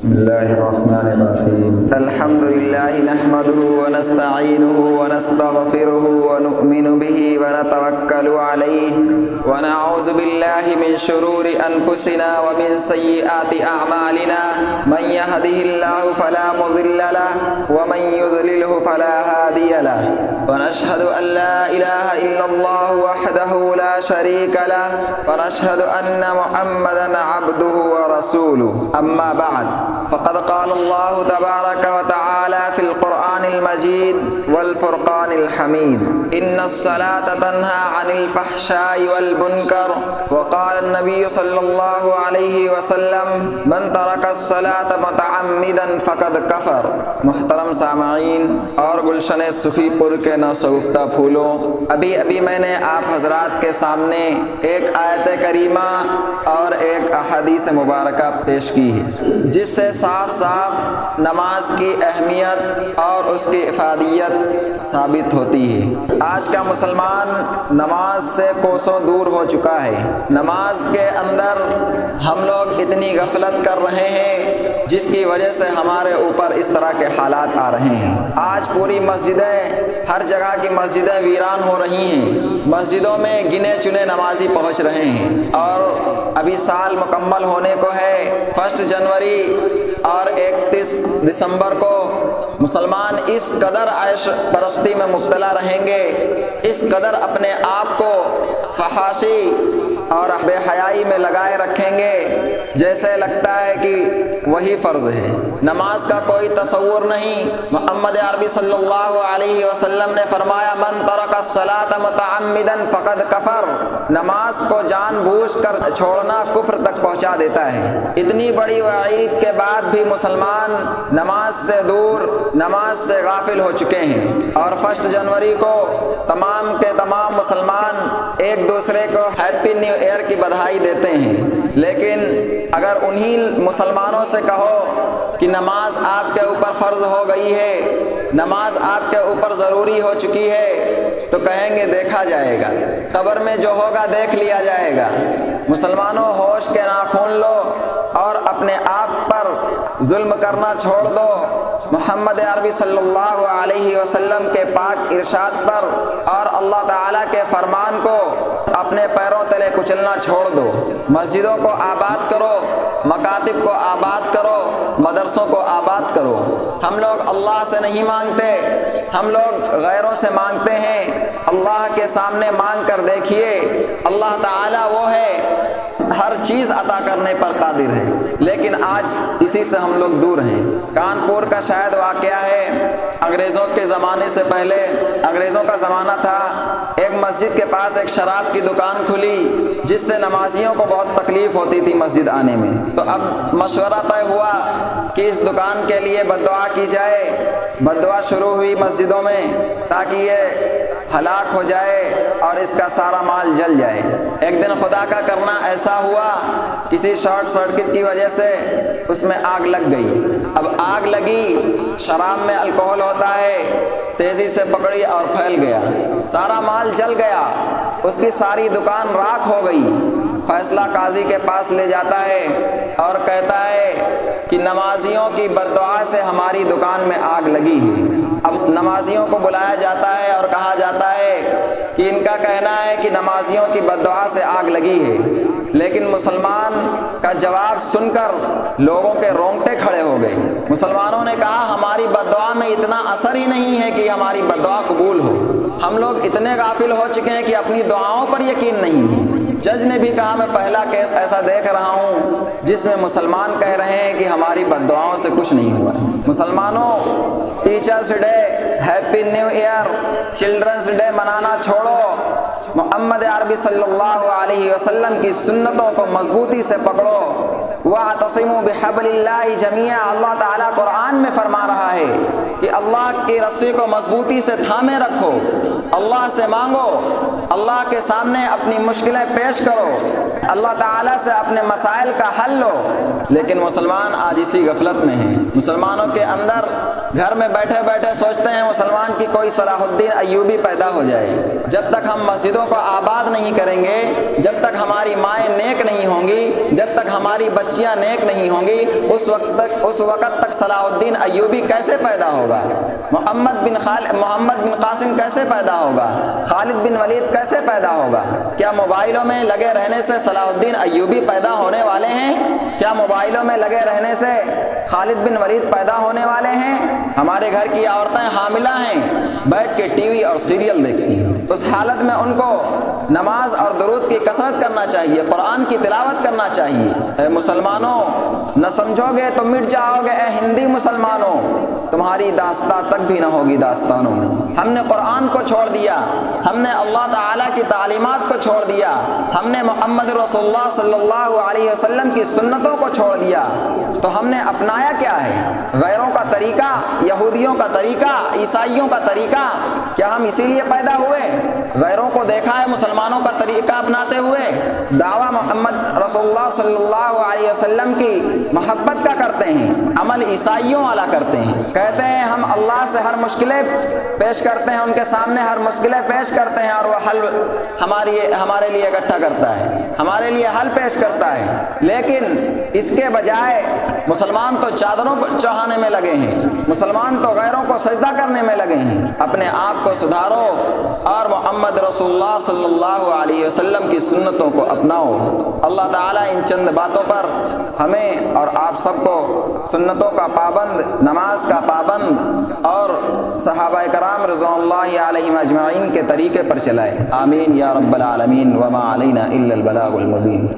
بسم الله الرحمن الرحيم الحمد لله نحمده ونستعينه ونستغفره ونؤمن به ونتوكل عليه ونعوذ بالله من شرور أنفسنا ومن سيئات أعمالنا من يهده الله فلا مضل له ومن يضلله فلا هادي له ونشهد أن لا إله إلا الله وحده لا شريك له ونشهد أن محمدا عبده ورسوله أما بعد فقد قال الله تبارك وتعالى في القرآن المجيد والفرقان الحميد إن الصلاة تنهى عن الفحشاء والمنكر وقال النبي صلى الله عليه وسلم من ترك الصلاة متعمدا فقد كفر۔ محترم سامعین اور گلشن سخی پور کے نوشگفتہ پھولوں، ابھی میں نے آپ حضرات کے سامنے ایک آیت کریمہ اور ایک احادیث مبارکہ پیش کی ہے جس سے صاف صاف نماز کی اہمیت اور اس کی افادیت ثابت ہوتی ہے۔ آج کا مسلمان نماز سے کوسوں دور ہو چکا ہے۔ نماز کے اندر ہم لوگ اتنی غفلت کر رہے ہیں جس کی وجہ سے ہمارے اوپر اس طرح کے حالات آ رہے ہیں۔ آج پوری مسجدیں، ہر جگہ کی مسجدیں ویران ہو رہی ہیں۔ مسجدوں میں گنے چنے نمازی پہنچ رہے ہیں اور ابھی سال مکمل ہونے کو ہے۔ 1 جنوری اور 31 دسمبر کو مسلمان اس قدر عیش پرستی میں مبتلا رہیں گے، اس قدر اپنے آپ کو فحاشی اور بے حیائی میں لگائے رکھیں گے جیسے لگتا ہے کہ وہی فرض ہے۔ نماز کا کوئی تصور نہیں۔ محمد عربی صلی اللہ علیہ وسلم نے فرمایا من ترک الصلاۃ متعمدا فقد کفر۔ نماز کو جان بوجھ کر چھوڑنا کفر تک پہنچا دیتا ہے۔ اتنی بڑی وعید کے بعد بھی مسلمان نماز سے دور، نماز سے غافل ہو چکے ہیں، اور 1 جنوری کو تمام کے تمام مسلمان ایک دوسرے کو ہیپی نیو ایئر کی بدھائی دیتے ہیں۔ لیکن اگر انہی مسلمانوں سے کہو کہ نماز آپ کے اوپر فرض ہو گئی ہے، نماز آپ کے اوپر ضروری ہو چکی ہے، تو کہیں گے دیکھا جائے گا، قبر میں جو ہوگا دیکھ لیا جائے گا۔ مسلمانوں، ہوش کے ناخن لو اور اپنے آپ پر ظلم کرنا چھوڑ دو۔ محمد عربی صلی اللہ علیہ وسلم کے پاک ارشاد پر اور اللہ تعالیٰ کے فرمان کو اپنے پیروں تلے کچلنا چھوڑ دو۔ مسجدوں کو آباد کرو، مکاتب کو آباد کرو، مدرسوں کو آباد کرو۔ ہم لوگ اللہ سے نہیں مانگتے، ہم لوگ غیروں سے مانگتے ہیں۔ اللہ کے سامنے مانگ کر دیکھیے، اللہ تعالیٰ وہ ہے ہر چیز عطا کرنے پر قادر ہے، لیکن آج اسی سے ہم لوگ دور ہیں۔ کانپور کا شاید واقعہ ہے، انگریزوں کے زمانے سے پہلے، انگریزوں کا زمانہ تھا، ایک مسجد کے پاس ایک شراب کی دکان کھلی جس سے نمازیوں کو بہت تکلیف ہوتی تھی مسجد آنے میں۔ تو اب مشورہ طے ہوا کہ اس دکان کے لیے بد دعا کی جائے۔ بد دعا شروع ہوئی مسجدوں میں تاکہ یہ ہلاک ہو جائے اور اس کا سارا مال جل جائے۔ ایک دن خدا کا کرنا ایسا ہوا، کسی شارٹ سرکٹ کی وجہ سے اس میں آگ لگ گئی۔ اب آگ لگی، شراب میں الکوہل ہوتا ہے، تیزی سے پکڑی اور پھیل گیا، سارا مال جل گیا، اس کی ساری دکان راکھ ہو گئی۔ فیصلہ قاضی کے پاس لے جاتا ہے اور کہتا ہے کہ نمازیوں کی بد دعا سے ہماری دکان میں آگ لگی ہے۔ اب نمازیوں کو بلایا جاتا ہے اور کہا جاتا ہے کہ ان کا کہنا ہے کہ نمازیوں کی بد دعا سے آگ لگی ہے، لیکن مسلمان کا جواب سن کر لوگوں کے رونگٹے کھڑے ہو گئے۔ مسلمانوں نے کہا ہماری بد دعا میں اتنا اثر ہی نہیں ہے کہ ہماری بد دعا قبول ہو۔ ہم لوگ اتنے غافل ہو چکے ہیں کہ اپنی دعاؤں پر یقین نہیں ہے۔ جج نے بھی کہا میں پہلا کیس ایسا دیکھ رہا ہوں جس میں مسلمان کہہ رہے ہیں کہ ہماری بد دعاؤں سے کچھ نہیں ہوا۔ مسلمانوں، teachers day, happy new year, children's day منانا چھوڑو، محمد عربی صلی اللہ علیہ وسلم کی سنتوں کو مضبوطی سے پکڑو۔ وَاعْتَصِمُوا بِحَبْلِ اللَّهِ جَمِيعًا، اللہ تعالیٰ قرآن میں فرما رہا ہے کہ اللہ کی رسی کو مضبوطی سے تھامے رکھو، اللہ سے مانگو، اللہ کے سامنے اپنی مشکلیں پیش کرو، اللہ تعالیٰ سے اپنے مسائل کا حل لو۔ لیکن مسلمان آج اسی غفلت میں ہیں۔ مسلمانوں کے اندر گھر میں بیٹھے بیٹھے سوچتے ہیں مسلمان کی کوئی صلاح الدین ایوبی پیدا ہو جائے۔ جب تک ہم مسجدوں کو آباد نہیں کریں گے، جب تک ہماری مائیں نیک نہیں ہوں گی، جب تک ہماری بچیاں نیک نہیں ہوں گی، اس وقت تک صلاح الدین ایوبی کیسے پیدا ہوگا؟ محمد بن قاسم کیسے پیدا ہوگا؟ خالد بن ولید کیسے پیدا ہوگا؟ کیا موبائلوں میں لگے رہنے سے صلاح الدین ایوبی پیدا ہونے والے ہیں؟ کیا موبائلوں میں لگے رہنے سے خالد بن ولید پیدا ہونے والے ہیں؟ ہمارے گھر کی عورتیں حاملہ ہیں، بیٹھ کے ٹی وی اور سیریل دیکھتی ہیں۔ اس حالت میں ان کو نماز اور درود کی کثرت کرنا چاہیے، قرآن کی تلاوت کرنا چاہیے۔ اے مسلمانوں، نہ سمجھو گے تو مٹ جاؤ گے۔ اے ہندی مسلمانوں، تمہاری داستان تک بھی نہ ہوگی داستانوں میں۔ ہم نے قرآن کو چھوڑ دیا، ہم نے اللہ تعالیٰ کی تعلیمات کو چھوڑ دیا، ہم نے محمد رسول اللہ صلی اللہ علیہ وسلم کی سنتوں کو چھوڑ دیا، تو ہم نے اپنایا کیا ہے؟ غیروں کا طریقہ، یہودیوں کا طریقہ، عیسائیوں کا طریقہ۔ کیا ہم اسی لیے پیدا ہوئے؟ غیروں کو دیکھا ہے مسلمانوں کا طریقہ اپناتے ہوئے؟ دعویٰ محمد رسول اللہ صلی اللہ علیہ وسلم کی محبت کا کرتے ہیں، عمل عیسائیوں والا کرتے ہیں۔ کہتے ہیں ہم اللہ سے ہر مشکلیں پیش کرتے ہیں، ان کے سامنے ہر مشکلیں پیش کرتے ہیں اور وہ حل ہمارے لیے اکٹھا کرتا ہے، ہمارے لیے حل پیش کرتا ہے۔ لیکن اس کے بجائے مسلمان تو چادروں کو چڑھانے میں لگے ہیں، مسلمان تو غیروں کو سجدہ کرنے میں لگے ہیں۔ اپنے آپ کو سدھارو اور محمد رسول اللہ صلی اللہ علیہ وسلم کی سنتوں کو اپناؤ۔ اللہ تعالیٰ ان چند باتوں پر ہمیں اور آپ سب کو سنتوں کا پابند، نماز کا پابند اور صحابہ کرام رضوان اللہ علیہم اجمعین کے طریقے پر چلائے۔ آمین یا رب العالمین، وما علینا الا البلاغ المبین۔